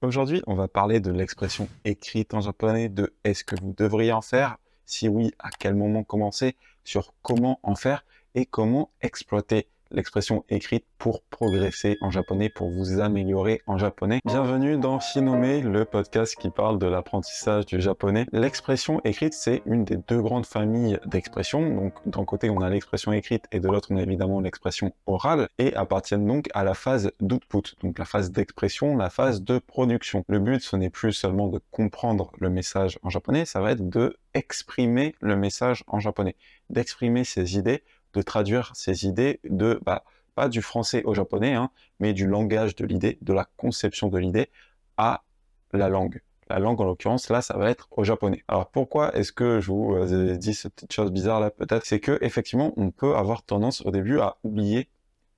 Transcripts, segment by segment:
Aujourd'hui, on va parler de l'expression écrite en japonais, de est-ce que vous devriez en faire? Si oui, à quel moment commencer? Sur comment en faire et comment exploiter l'expression écrite pour progresser en japonais, pour vous améliorer en japonais. Bienvenue dans Shinome, le podcast qui parle de l'apprentissage du japonais. L'expression écrite, c'est une des deux grandes familles d'expressions. Donc, d'un côté, on a l'expression écrite et de l'autre, on a évidemment l'expression orale et appartiennent donc à la phase d'output, donc la phase d'expression, la phase de production. Le but, ce n'est plus seulement de comprendre le message en japonais, ça va être de exprimer le message en japonais, d'exprimer ses idées, de traduire ces idées pas du français au japonais, hein, mais du langage de l'idée, de la conception de l'idée à la langue. La langue, en l'occurrence, là, ça va être au japonais. Alors, pourquoi est-ce que je vous ai dit cette petite chose bizarre là, peut-être? C'est que, effectivement, on peut avoir tendance au début à oublier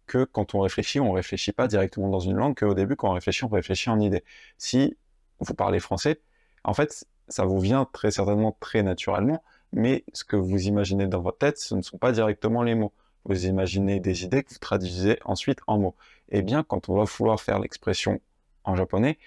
que quand on réfléchit pas directement dans une langue, qu'au début, quand on réfléchit en idée. Si vous parlez français, en fait, ça vous vient très certainement très naturellement, mais ce que vous imaginez dans votre tête, ce ne sont pas directement les mots. Vous imaginez des idées que vous traduisez ensuite en mots. Eh bien, quand on va vouloir faire l'expression en japonais,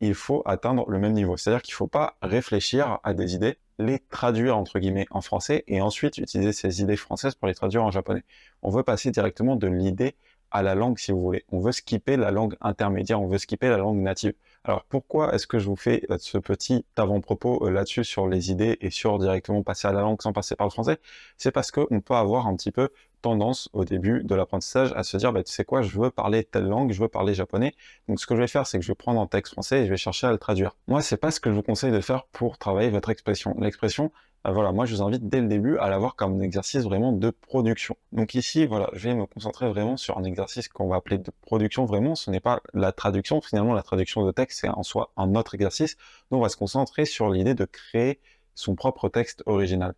il faut atteindre le même niveau. C'est-à-dire qu'il ne faut pas réfléchir à des idées, les traduire entre guillemets en français et ensuite utiliser ces idées françaises pour les traduire en japonais. On veut passer directement de l'idée à la langue si vous voulez. On veut skipper la langue intermédiaire, on veut skipper la langue native. Alors pourquoi est-ce que je vous fais ce petit avant-propos là-dessus sur les idées et sur directement passer à la langue sans passer par le français? C'est parce qu'on peut avoir un petit peu tendance au début de l'apprentissage à se dire tu sais quoi, je veux parler telle langue, je veux parler japonais, donc ce que je vais faire c'est que je vais prendre un texte français et je vais chercher à le traduire. Moi c'est pas ce que je vous conseille de faire pour travailler votre expression. L'expression, voilà, moi je vous invite dès le début à l'avoir comme un exercice vraiment de production. Donc ici, voilà, je vais me concentrer vraiment sur un exercice qu'on va appeler de production. Vraiment, ce n'est pas la traduction, finalement la traduction de texte c'est en soi un autre exercice. Donc on va se concentrer sur l'idée de créer son propre texte original.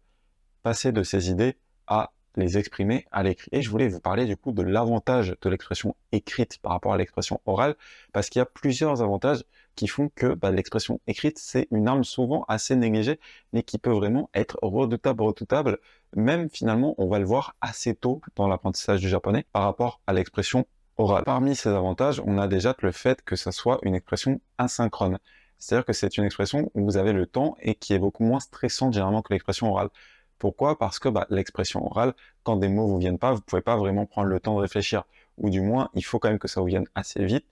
Passer de ces idées à les exprimer à l'écrit. Et je voulais vous parler du coup de l'avantage de l'expression écrite par rapport à l'expression orale, parce qu'il y a plusieurs avantages qui font que l'expression écrite, c'est une arme souvent assez négligée, mais qui peut vraiment être redoutable, même finalement, on va le voir assez tôt dans l'apprentissage du japonais par rapport à l'expression orale. Parmi ces avantages, on a déjà le fait que ça soit une expression asynchrone. C'est-à-dire que c'est une expression où vous avez le temps et qui est beaucoup moins stressante généralement que l'expression orale. Pourquoi? Parce que l'expression orale, quand des mots vous viennent pas, vous pouvez pas vraiment prendre le temps de réfléchir. Ou du moins, il faut quand même que ça vous vienne assez vite,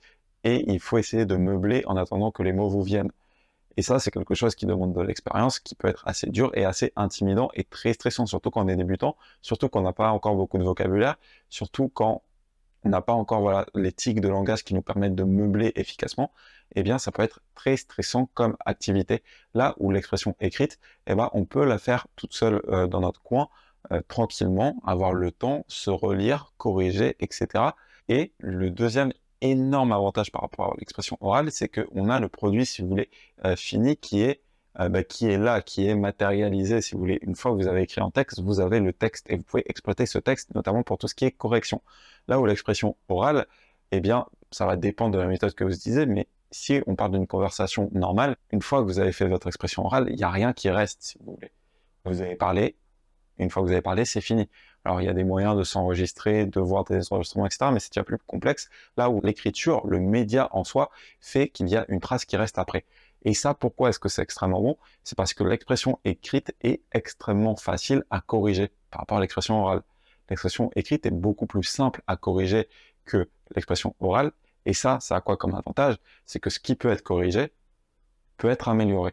et il faut essayer de meubler en attendant que les mots vous viennent. Et ça, c'est quelque chose qui demande de l'expérience, qui peut être assez dur et assez intimidant et très stressant, surtout quand on est débutant, surtout quand on n'a pas encore beaucoup de vocabulaire, surtout quand on n'a pas encore les tics de langage qui nous permettent de meubler efficacement, eh bien ça peut être très stressant comme activité. Là où l'expression écrite, on peut la faire toute seule dans notre coin, tranquillement, avoir le temps, se relire, corriger, etc. Et le deuxième énorme avantage par rapport à l'expression orale, c'est qu'on a le produit, si vous voulez, fini qui est là, qui est matérialisé, si vous voulez. Une fois que vous avez écrit un texte, vous avez le texte et vous pouvez exploiter ce texte, notamment pour tout ce qui est correction. Là où l'expression orale, eh bien, ça va dépendre de la méthode que vous utilisez, mais si on parle d'une conversation normale, une fois que vous avez fait votre expression orale, il n'y a rien qui reste, si vous voulez. Vous avez parlé, une fois que vous avez parlé, c'est fini. Alors, il y a des moyens de s'enregistrer, de voir des enregistrements, etc., mais c'est déjà plus complexe. Là où l'écriture, le média en soi, fait qu'il y a une trace qui reste après. Et ça, pourquoi est-ce que c'est extrêmement bon? C'est parce que l'expression écrite est extrêmement facile à corriger par rapport à l'expression orale. L'expression écrite est beaucoup plus simple à corriger que l'expression orale. Et ça a quoi comme avantage? C'est que ce qui peut être corrigé peut être amélioré.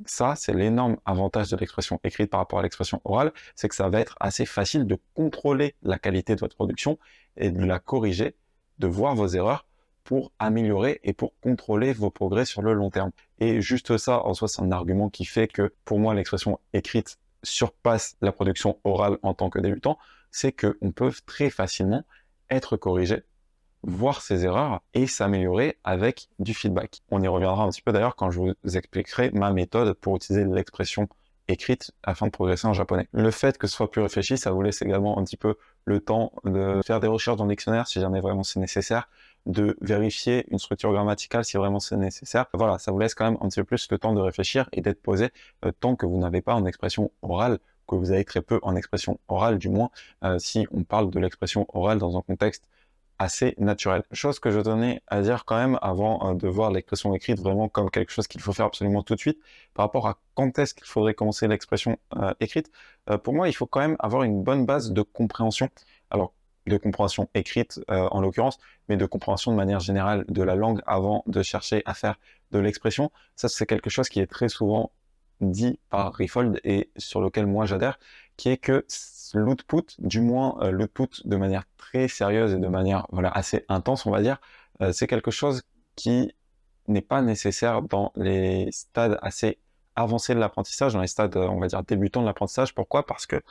Ça, c'est l'énorme avantage de l'expression écrite par rapport à l'expression orale, c'est que ça va être assez facile de contrôler la qualité de votre production et de la corriger, de voir vos erreurs pour améliorer et pour contrôler vos progrès sur le long terme. Et juste ça, en soi, c'est un argument qui fait que, pour moi, l'expression écrite surpasse la production orale en tant que débutant, c'est qu'on peut très facilement être corrigé, voir ses erreurs et s'améliorer avec du feedback. On y reviendra un petit peu d'ailleurs quand je vous expliquerai ma méthode pour utiliser l'expression écrite afin de progresser en japonais. Le fait que ce soit plus réfléchi, ça vous laisse également un petit peu le temps de faire des recherches dans le dictionnaire si jamais vraiment c'est nécessaire, de vérifier une structure grammaticale si vraiment c'est nécessaire. Voilà, ça vous laisse quand même un petit peu plus le temps de réfléchir et d'être posé tant que vous n'avez pas en expression orale, que vous avez très peu en expression orale du moins, si on parle de l'expression orale dans un contexte assez naturel. Chose que je tenais à dire quand même avant de voir l'expression écrite vraiment comme quelque chose qu'il faut faire absolument tout de suite, par rapport à quand est-ce qu'il faudrait commencer l'expression écrite. Pour moi, il faut quand même avoir une bonne base de compréhension. Alors, de compréhension écrite en l'occurrence, mais de compréhension de manière générale de la langue avant de chercher à faire de l'expression. Ça, c'est quelque chose qui est très souvent dit par Refold et sur lequel moi j'adhère, qui est que l'output, du moins l'output de manière très sérieuse et de manière voilà, assez intense, on va dire, c'est quelque chose qui n'est pas nécessaire dans les stades assez avancés de l'apprentissage, dans les stades, on va dire, débutants de l'apprentissage. Pourquoi? Parce que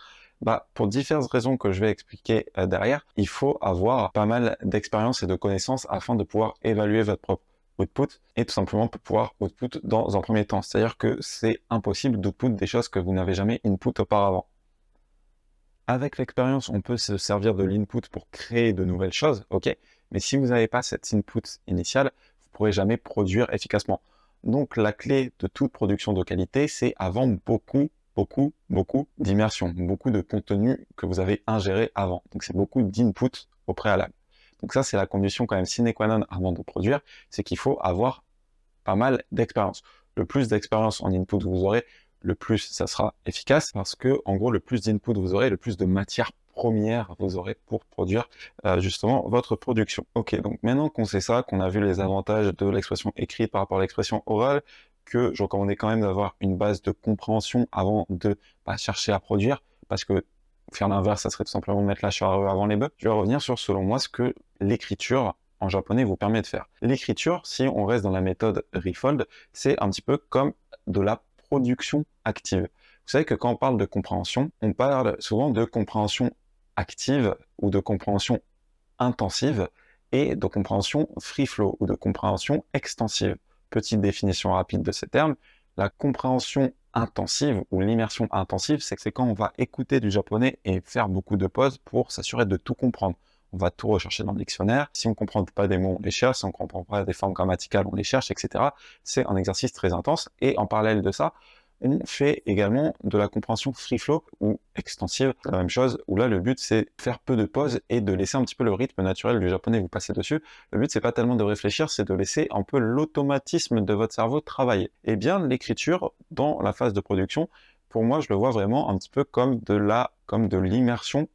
pour diverses raisons que je vais expliquer derrière, il faut avoir pas mal d'expérience et de connaissances afin de pouvoir évaluer votre propre output et tout simplement pour pouvoir output dans un premier temps. C'est-à-dire que c'est impossible d'output des choses que vous n'avez jamais input auparavant. Avec l'expérience, on peut se servir de l'input pour créer de nouvelles choses, ok? Mais si vous n'avez pas cet input initial, vous ne pourrez jamais produire efficacement. Donc la clé de toute production de qualité, c'est avant beaucoup d'immersion, beaucoup de contenu que vous avez ingéré avant. Donc c'est beaucoup d'input au préalable. Donc ça, c'est la condition quand même sine qua non avant de produire, c'est qu'il faut avoir pas mal d'expérience. Le plus d'expérience en input vous aurez, le plus ça sera efficace parce que, en gros, le plus d'input vous aurez, le plus de matière première vous aurez pour produire justement votre production. Ok, donc maintenant qu'on sait ça, qu'on a vu les avantages de l'expression écrite par rapport à l'expression orale, que je recommandais quand même d'avoir une base de compréhension avant de chercher à produire, parce que faire l'inverse, ça serait tout simplement mettre la charrue avant les bœufs. Je vais revenir sur, selon moi, ce que l'écriture en japonais vous permet de faire. L'écriture, si on reste dans la méthode Refold, c'est un petit peu comme de la production active. Vous savez que quand on parle de compréhension, on parle souvent de compréhension active ou de compréhension intensive et de compréhension free flow ou de compréhension extensive. Petite définition rapide de ces termes, la compréhension intensive ou l'immersion intensive, c'est quand on va écouter du japonais et faire beaucoup de pauses pour s'assurer de tout comprendre. On va tout rechercher dans le dictionnaire. Si on ne comprend pas des mots, on les cherche. Si on ne comprend pas des formes grammaticales, on les cherche, etc. C'est un exercice très intense. Et en parallèle de ça, on fait également de la compréhension free flow ou extensive, la même chose, où là le but c'est de faire peu de pauses et de laisser un petit peu le rythme naturel du japonais vous passer dessus. Le but c'est pas tellement de réfléchir, c'est de laisser un peu l'automatisme de votre cerveau travailler. Et bien l'écriture dans la phase de production, pour moi je le vois vraiment un petit peu comme de l'immersion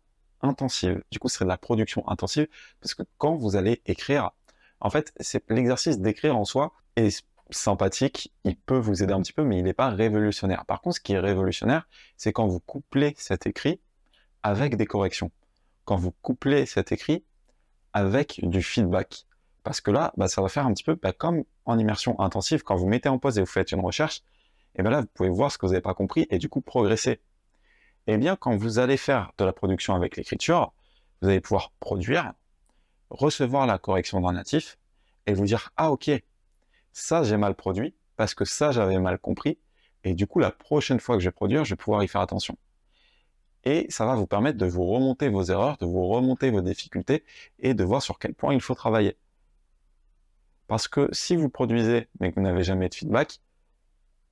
intensive. Du coup, ce serait de la production intensive, parce que quand vous allez écrire, en fait, c'est l'exercice d'écrire en soi est sympathique, il peut vous aider un petit peu, mais il n'est pas révolutionnaire. Par contre, ce qui est révolutionnaire, c'est quand vous couplez cet écrit avec des corrections. Quand vous couplez cet écrit avec du feedback. Parce que là, ça va faire un petit peu comme en immersion intensive, quand vous mettez en pause et vous faites une recherche, et bien là, vous pouvez voir ce que vous n'avez pas compris et du coup progresser. Eh bien, quand vous allez faire de la production avec l'écriture, vous allez pouvoir produire, recevoir la correction d'un natif et vous dire « Ah ok, ça j'ai mal produit parce que ça j'avais mal compris et du coup la prochaine fois que je vais produire, je vais pouvoir y faire attention. » Et ça va vous permettre de vous remonter vos erreurs, de vous remonter vos difficultés et de voir sur quel point il faut travailler. Parce que si vous produisez mais que vous n'avez jamais de feedback,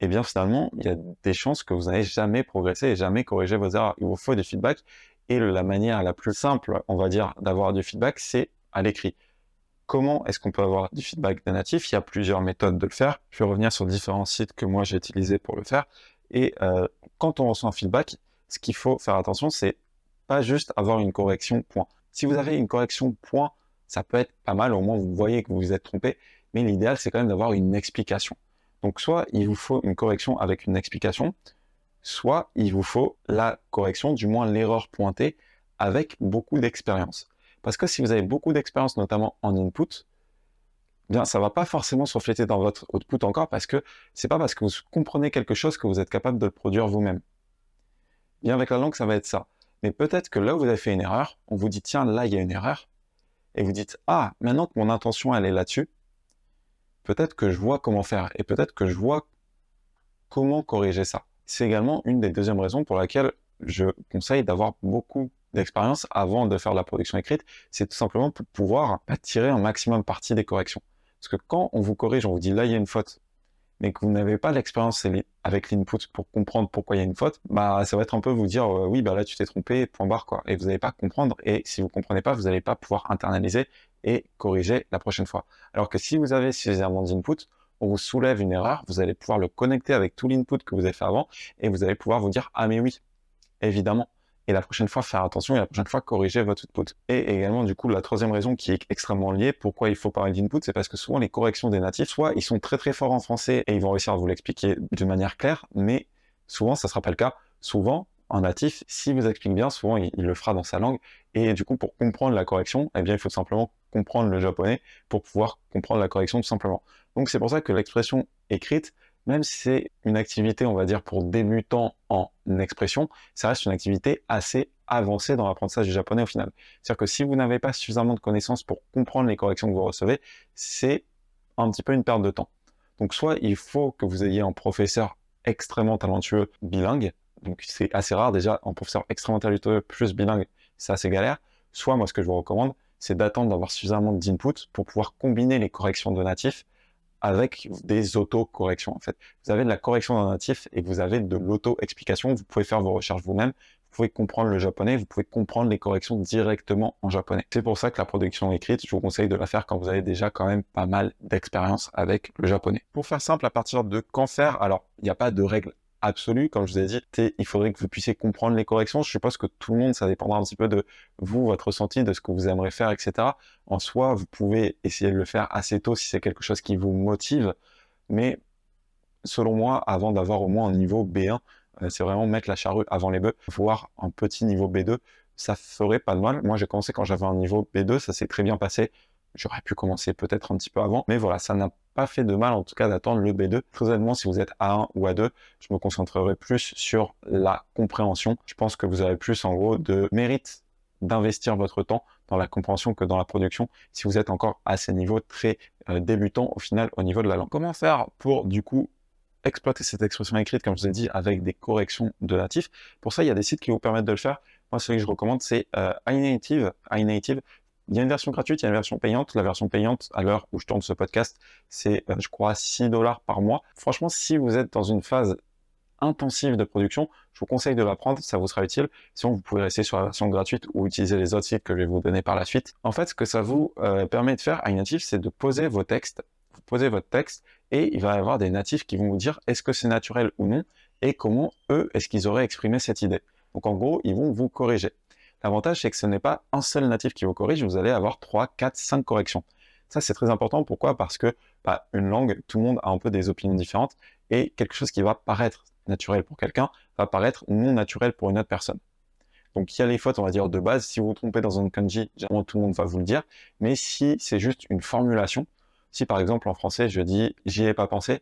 eh bien finalement, il y a des chances que vous n'allez jamais progresser et jamais corriger vos erreurs. Il vous faut des feedbacks et la manière la plus simple, on va dire, d'avoir du feedback, c'est à l'écrit. Comment est-ce qu'on peut avoir du feedback des natifs? Il y a plusieurs méthodes de le faire. Je vais revenir sur différents sites que moi j'ai utilisés pour le faire. Et quand on reçoit un feedback, ce qu'il faut faire attention, c'est pas juste avoir une correction point. Si vous avez une correction point, ça peut être pas mal, au moins vous voyez que vous vous êtes trompé, mais l'idéal c'est quand même d'avoir une explication. Donc soit il vous faut une correction avec une explication, soit il vous faut la correction, du moins l'erreur pointée, avec beaucoup d'expérience. Parce que si vous avez beaucoup d'expérience, notamment en input, bien, ça va pas forcément se refléter dans votre output encore, parce que c'est pas parce que vous comprenez quelque chose que vous êtes capable de le produire vous-même. Bien, avec la langue, ça va être ça. Mais peut-être que là où vous avez fait une erreur, on vous dit, tiens, là, il y a une erreur, et vous dites, ah, maintenant que mon intention, elle est là-dessus, peut-être que je vois comment faire, et peut-être que je vois comment corriger ça. C'est également une des deuxièmes raisons pour laquelle je conseille d'avoir beaucoup d'expérience avant de faire de la production écrite, c'est tout simplement pour pouvoir tirer un maximum parti des corrections. Parce que quand on vous corrige, on vous dit là il y a une faute, mais que vous n'avez pas l'expérience avec l'input pour comprendre pourquoi il y a une faute, bah ça va être un peu vous dire oui bah là tu t'es trompé, point barre quoi. Et vous n'allez pas comprendre, et si vous comprenez pas, vous n'allez pas pouvoir internaliser et corriger la prochaine fois. Alors que si vous avez suffisamment d'input, on vous soulève une erreur, vous allez pouvoir le connecter avec tout l'input que vous avez fait avant, et vous allez pouvoir vous dire ah mais oui, évidemment. Et la prochaine fois, faire attention, et la prochaine fois, corriger votre output. Et également, du coup, la troisième raison qui est extrêmement liée, pourquoi il faut parler d'input, c'est parce que souvent, les corrections des natifs, soit ils sont très très forts en français et ils vont réussir à vous l'expliquer d'une manière claire, mais souvent, ça sera pas le cas. Souvent, en natif, s'il vous explique bien, souvent, il le fera dans sa langue. Et du coup, pour comprendre la correction, eh bien, il faut simplement comprendre le japonais pour pouvoir comprendre la correction tout simplement. Donc, c'est pour ça que l'expression écrite, même si c'est une activité, on va dire, pour débutants en expression, ça reste une activité assez avancée dans l'apprentissage du japonais au final. C'est-à-dire que si vous n'avez pas suffisamment de connaissances pour comprendre les corrections que vous recevez, c'est un petit peu une perte de temps. Donc soit il faut que vous ayez un professeur extrêmement talentueux bilingue, donc c'est assez rare déjà, un professeur extrêmement talentueux plus bilingue, c'est assez galère. Soit moi ce que je vous recommande, c'est d'attendre d'avoir suffisamment d'input pour pouvoir combiner les corrections de natifs avec des auto-corrections en fait. Vous avez de la correction d'un natif et vous avez de l'auto-explication. Vous pouvez faire vos recherches vous-même, vous pouvez comprendre le japonais, vous pouvez comprendre les corrections directement en japonais. C'est pour ça que la production écrite, je vous conseille de la faire quand vous avez déjà quand même pas mal d'expérience avec le japonais. Pour faire simple, à partir de quand faire, alors il n'y a pas de règle absolue, comme je vous ai dit, il faudrait que vous puissiez comprendre les corrections. Je suppose que tout le monde, ça dépendra un petit peu de vous, votre ressenti, de ce que vous aimeriez faire, etc. En soi, vous pouvez essayer de le faire assez tôt si c'est quelque chose qui vous motive, mais selon moi, avant d'avoir au moins un niveau B1, c'est vraiment mettre la charrue avant les bœufs, voire un petit niveau B2, ça ferait pas de mal. Moi, j'ai commencé quand j'avais un niveau B2, ça s'est très bien passé. J'aurais pu commencer peut-être un petit peu avant, mais voilà, ça n'a pas fait de mal en tout cas d'attendre le B2. Très honnêtement, si vous êtes A1 ou A2, je me concentrerai plus sur la compréhension. Je pense que vous avez plus en gros de mérite d'investir votre temps dans la compréhension que dans la production, si vous êtes encore à ces niveaux très débutants au final au niveau de la langue. Comment faire pour du coup exploiter cette expression écrite, comme je vous ai dit, avec des corrections de natifs? Pour ça, il y a des sites qui vous permettent de le faire. Moi, celui que je recommande, c'est iNative. iNative, il y a une version gratuite, il y a une version payante. La version payante, à l'heure où je tourne ce podcast, c'est, je crois, 6 $ par mois. Franchement, si vous êtes dans une phase intensive de production, je vous conseille de la prendre, ça vous sera utile. Sinon, vous pouvez rester sur la version gratuite ou utiliser les autres sites que je vais vous donner par la suite. En fait, ce que ça vous permet de faire iNative, c'est de poser vos textes. Vous posez votre texte et il va y avoir des natifs qui vont vous dire est-ce que c'est naturel ou non et comment eux, est-ce qu'ils auraient exprimé cette idée. Donc en gros, ils vont vous corriger. L'avantage, c'est que ce n'est pas un seul natif qui vous corrige, vous allez avoir 3, 4, 5 corrections. Ça, c'est très important. Pourquoi? Parce que une langue, tout le monde a un peu des opinions différentes et quelque chose qui va paraître naturel pour quelqu'un va paraître non naturel pour une autre personne. Donc il y a les fautes, on va dire, de base. Si vous vous trompez dans un kanji, généralement tout le monde va vous le dire. Mais si c'est juste une formulation, si par exemple en français je dis j'y ai pas pensé,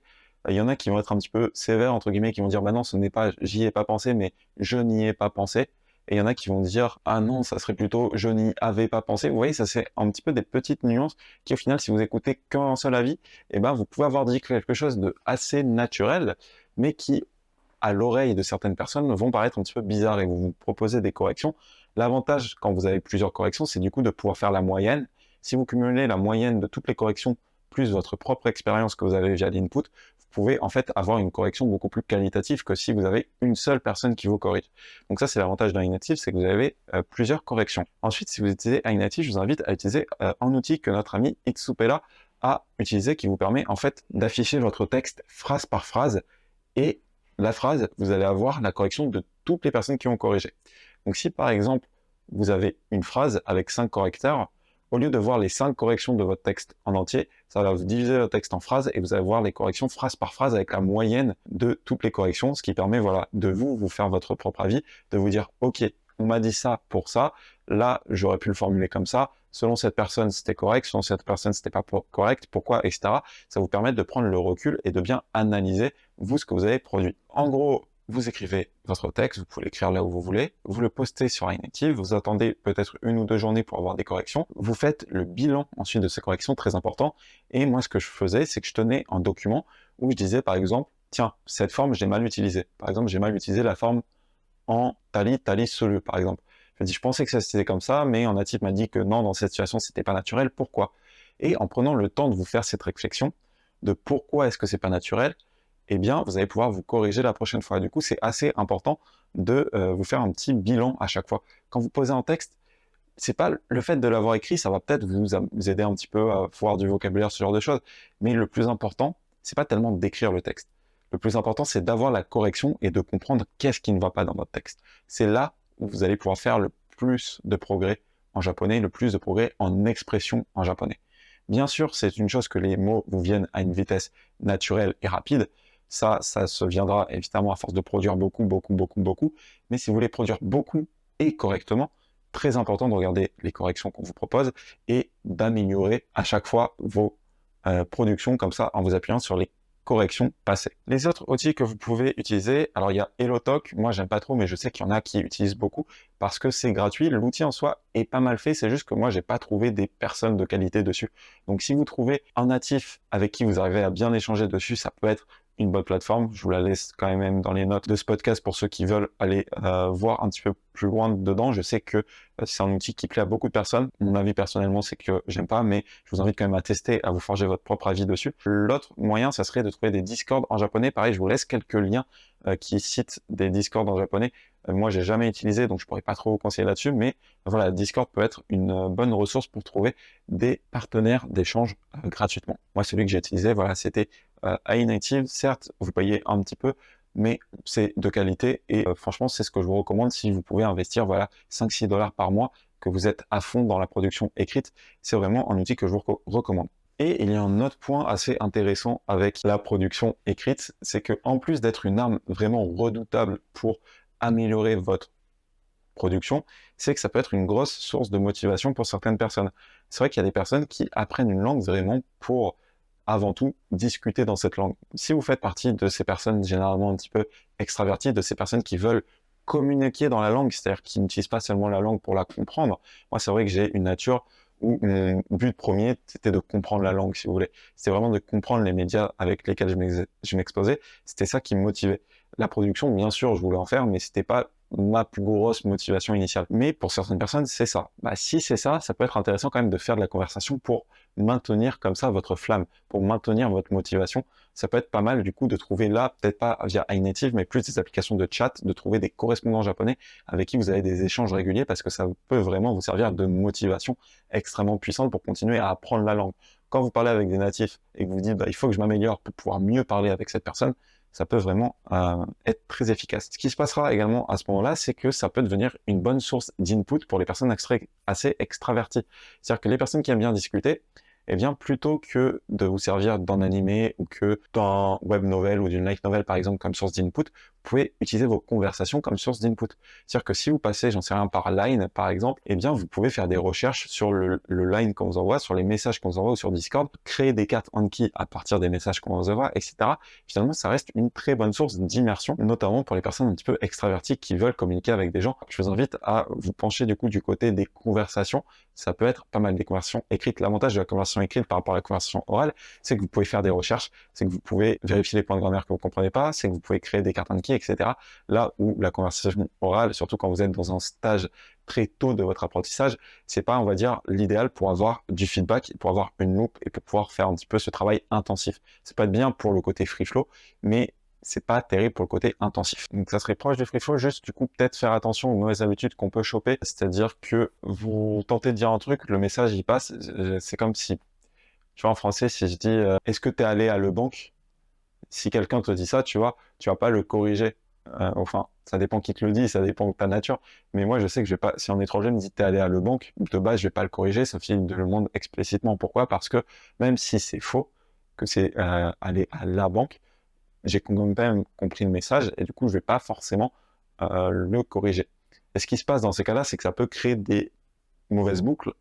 il y en a qui vont être un petit peu sévères, entre guillemets, qui vont dire bah non, ce n'est pas j'y ai pas pensé, mais je n'y ai pas pensé. Et il y en a qui vont dire ah non, ça serait plutôt je n'y avais pas pensé. Vous voyez, ça c'est un petit peu des petites nuances qui au final, si vous écoutez qu'un seul avis, eh ben vous pouvez avoir dit quelque chose de assez naturel, mais qui à l'oreille de certaines personnes vont paraître un petit peu bizarres et vous proposez des corrections. L'avantage quand vous avez plusieurs corrections, c'est du coup de pouvoir faire la moyenne. Si vous cumulez la moyenne de toutes les corrections plus votre propre expérience que vous avez via l'input, vous pouvez en fait avoir une correction beaucoup plus qualitative que si vous avez une seule personne qui vous corrige. Donc ça, c'est l'avantage d'un iNative, c'est que vous avez plusieurs corrections. Ensuite, si vous utilisez iNative, je vous invite à utiliser un outil que notre ami Xsupela a utilisé qui vous permet en fait d'afficher votre texte phrase par phrase et la phrase, vous allez avoir la correction de toutes les personnes qui ont corrigé. Donc si par exemple, vous avez une phrase avec 5 correcteurs, au lieu de voir les 5 corrections de votre texte en entier, ça va vous diviser le texte en phrases et vous allez voir les corrections phrase par phrase avec la moyenne de toutes les corrections, ce qui permet voilà, de vous faire votre propre avis, de vous dire ok, on m'a dit ça pour ça, là j'aurais pu le formuler comme ça, selon cette personne c'était correct, selon cette personne c'était pas correct, pourquoi, etc. Ça vous permet de prendre le recul et de bien analyser vous ce que vous avez produit. En gros, vous écrivez votre texte, vous pouvez l'écrire là où vous voulez, vous le postez sur iNative, vous attendez peut-être 1 ou 2 journées pour avoir des corrections, vous faites le bilan ensuite de ces corrections, très important, et moi ce que je faisais, c'est que je tenais un document où je disais par exemple, tiens, cette forme je l'ai mal utilisée. Par exemple, j'ai mal utilisé la forme en tali, tali, solu, par exemple. Je me dis, je pensais que ça c'était comme ça, mais un natif m'a dit que non, dans cette situation, c'était pas naturel, pourquoi? Et en prenant le temps de vous faire cette réflexion, de pourquoi est-ce que c'est pas naturel, eh bien, vous allez pouvoir vous corriger la prochaine fois. Du coup, c'est assez important de vous faire un petit bilan à chaque fois. Quand vous posez un texte, c'est pas le fait de l'avoir écrit, ça va peut-être vous aider un petit peu à voir du vocabulaire, ce genre de choses. Mais le plus important, c'est pas tellement d'écrire le texte. Le plus important, c'est d'avoir la correction et de comprendre qu'est-ce qui ne va pas dans votre texte. C'est là où vous allez pouvoir faire le plus de progrès en japonais, le plus de progrès en expression en japonais. Bien sûr, c'est une chose que les mots vous viennent à une vitesse naturelle et rapide. Ça se viendra évidemment à force de produire beaucoup, beaucoup, beaucoup, beaucoup. Mais si vous voulez produire beaucoup et correctement, très important de regarder les corrections qu'on vous propose et d'améliorer à chaque fois vos productions comme ça en vous appuyant sur les corrections passées. Les autres outils que vous pouvez utiliser, alors il y a HelloTalk, moi j'aime pas trop mais je sais qu'il y en a qui utilisent beaucoup parce que c'est gratuit, l'outil en soi est pas mal fait, c'est juste que moi j'ai pas trouvé des personnes de qualité dessus. Donc si vous trouvez un natif avec qui vous arrivez à bien échanger dessus, ça peut être une bonne plateforme. Je vous la laisse quand même dans les notes de ce podcast pour ceux qui veulent aller voir un petit peu plus loin dedans. Je sais que c'est un outil qui plaît à beaucoup de personnes. Mon avis personnellement, c'est que j'aime pas, mais je vous invite quand même à tester, à vous forger votre propre avis dessus. L'autre moyen, ça serait de trouver des Discord en japonais. Pareil, je vous laisse quelques liens qui citent des Discord en japonais. Moi, j'ai jamais utilisé, donc je pourrais pas trop vous conseiller là-dessus, mais voilà, Discord peut être une bonne ressource pour trouver des partenaires d'échange gratuitement. Moi, celui que j'ai utilisé, voilà, c'était iNative. Certes, vous payez un petit peu, mais c'est de qualité et franchement, c'est ce que je vous recommande si vous pouvez investir, voilà, 5-6 dollars par mois, que vous êtes à fond dans la production écrite. C'est vraiment un outil que je vous recommande. Et il y a un autre point assez intéressant avec la production écrite, c'est que en plus d'être une arme vraiment redoutable pour améliorer votre production, c'est que ça peut être une grosse source de motivation pour certaines personnes. C'est vrai qu'il y a des personnes qui apprennent une langue vraiment pour, avant tout, discuter dans cette langue. Si vous faites partie de ces personnes généralement un petit peu extraverties, de ces personnes qui veulent communiquer dans la langue, c'est-à-dire qui n'utilisent pas seulement la langue pour la comprendre, moi c'est vrai que j'ai une nature où mon but premier, c'était de comprendre la langue, si vous voulez. C'était vraiment de comprendre les médias avec lesquels je m'exposais. C'était ça qui me motivait. La production, bien sûr, je voulais en faire, mais c'était pas ma plus grosse motivation initiale. Mais pour certaines personnes, c'est ça. Bah, si c'est ça, ça peut être intéressant quand même de faire de la conversation pour maintenir comme ça votre flamme, pour maintenir votre motivation. Ça peut être pas mal du coup de trouver là, peut-être pas via iNative, mais plus des applications de chat, de trouver des correspondants japonais avec qui vous avez des échanges réguliers parce que ça peut vraiment vous servir de motivation extrêmement puissante pour continuer à apprendre la langue. Quand vous parlez avec des natifs et que vous dites bah, il faut que je m'améliore pour pouvoir mieux parler avec cette personne, ça peut vraiment être très efficace. Ce qui se passera également à ce moment-là, c'est que ça peut devenir une bonne source d'input pour les personnes assez extraverties. C'est-à-dire que les personnes qui aiment bien discuter, eh bien, plutôt que de vous servir d'un animé ou que d'un web novel ou d'une light novel, par exemple, comme source d'input, vous pouvez utiliser vos conversations comme source d'input. C'est-à-dire que si vous passez, j'en sais rien, par Line, par exemple, eh bien, vous pouvez faire des recherches sur le Line qu'on vous envoie, sur les messages qu'on vous envoie ou sur Discord, créer des cartes Anki à partir des messages qu'on vous envoie, etc. Finalement, ça reste une très bonne source d'immersion, notamment pour les personnes un petit peu extraverties qui veulent communiquer avec des gens. Je vous invite à vous pencher du coup du côté des conversations. Ça peut être pas mal des conversations écrites. L'avantage de la conversation écrite par rapport à la conversation orale, c'est que vous pouvez faire des recherches, c'est que vous pouvez vérifier les points de grammaire que vous comprenez pas, c'est que vous pouvez créer des cartes Anki, etc. Là où la conversation orale, surtout quand vous êtes dans un stage très tôt de votre apprentissage, c'est pas, on va dire, l'idéal pour avoir du feedback, pour avoir une loupe et pour pouvoir faire un petit peu ce travail intensif. C'est pas bien pour le côté free flow, mais c'est pas terrible pour le côté intensif. Donc ça serait proche du free flow, juste du coup peut-être faire attention aux mauvaises habitudes qu'on peut choper, c'est-à-dire que vous tentez de dire un truc, le message il passe, c'est comme si, tu vois en français, si je dis est-ce que t'es allé à Le Banque, si quelqu'un te dit ça, tu vois, tu vas pas le corriger. Enfin, ça dépend qui te le dit, ça dépend de ta nature. Mais moi, je sais que je vais pas, si un étranger me dit t'es allé à Le Banque, de base, je vais pas le corriger, sauf s'il me le demande explicitement. Pourquoi? Parce que même si c'est faux, que c'est aller à la banque, j'ai quand même compris le message et du coup, je vais pas forcément le corriger. Et ce qui se passe dans ces cas-là, c'est que ça peut créer des mauvaises boucles.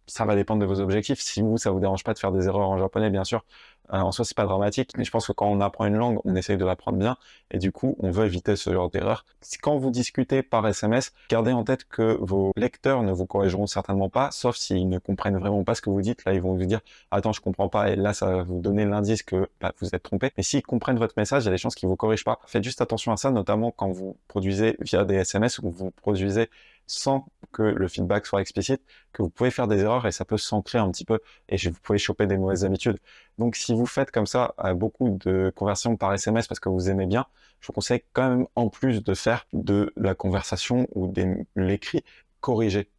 Ça va dépendre de vos objectifs. Si vous, ça vous dérange pas de faire des erreurs en japonais, bien sûr, en soi, c'est pas dramatique. Mais je pense que quand on apprend une langue, on essaye de l'apprendre bien. Et du coup, on veut éviter ce genre d'erreur. Quand vous discutez par SMS, gardez en tête que vos lecteurs ne vous corrigeront certainement pas, sauf s'ils ne comprennent vraiment pas ce que vous dites. Là, ils vont vous dire, attends, je comprends pas. Et là, ça va vous donner l'indice que bah, vous êtes trompé. Mais s'ils comprennent votre message, il y a des chances qu'ils vous corrigent pas. Faites juste attention à ça, notamment quand vous produisez via des SMS ou vous produisez sans que le feedback soit explicite, que vous pouvez faire des erreurs et ça peut s'ancrer un petit peu et vous pouvez choper des mauvaises habitudes. Donc, si vous faites comme ça beaucoup de conversations par SMS parce que vous aimez bien, je vous conseille quand même, en plus de faire de la conversation ou de l'écrit, corriger.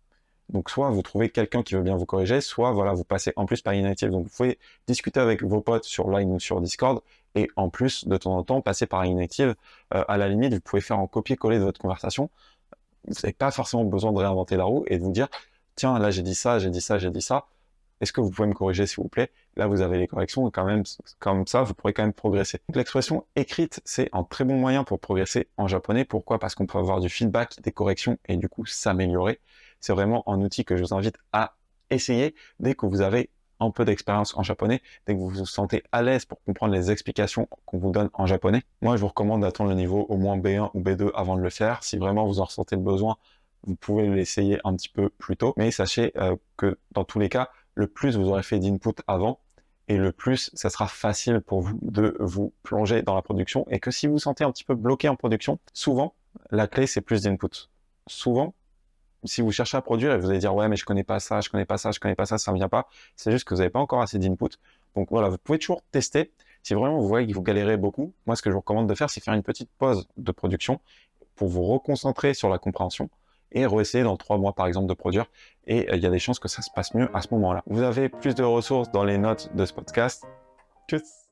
Donc, soit vous trouvez quelqu'un qui veut bien vous corriger, soit voilà, vous passez en plus par Inactive. Donc, vous pouvez discuter avec vos potes sur Line ou sur Discord, et en plus, de temps en temps, passer par Inactive. À la limite, vous pouvez faire un copier-coller de votre conversation. Vous n'avez pas forcément besoin de réinventer la roue et de vous dire, tiens, là j'ai dit ça, j'ai dit ça, j'ai dit ça. Est-ce que vous pouvez me corriger s'il vous plaît? Là, vous avez les corrections et quand même, comme ça, vous pourrez quand même progresser. Donc, l'expression écrite, c'est un très bon moyen pour progresser en japonais. Pourquoi? Parce qu'on peut avoir du feedback, des corrections et du coup s'améliorer. C'est vraiment un outil que je vous invite à essayer dès que vous avez un peu d'expérience en japonais, dès que vous vous sentez à l'aise pour comprendre les explications qu'on vous donne en japonais. Moi, je vous recommande d'attendre le niveau au moins B1 ou B2 avant de le faire. Si vraiment vous en ressentez le besoin, vous pouvez l'essayer un petit peu plus tôt. Mais sachez que dans tous les cas, le plus vous aurez fait d'input avant, et le plus ça sera facile pour vous de vous plonger dans la production. Et que si vous vous sentez un petit peu bloqué en production, souvent, la clé, c'est plus d'input. Souvent, si vous cherchez à produire et vous allez dire ouais mais je connais pas ça, je connais pas ça, je connais pas ça, ça me vient pas, c'est juste que vous n'avez pas encore assez d'input. Donc voilà, vous pouvez toujours tester. Si vraiment vous voyez que vous galérez beaucoup, moi ce que je vous recommande de faire, c'est faire une petite pause de production pour vous reconcentrer sur la compréhension et réessayer dans 3 mois par exemple de produire. Et il y a des chances que ça se passe mieux à ce moment-là. Vous avez plus de ressources dans les notes de ce podcast. Tchuss.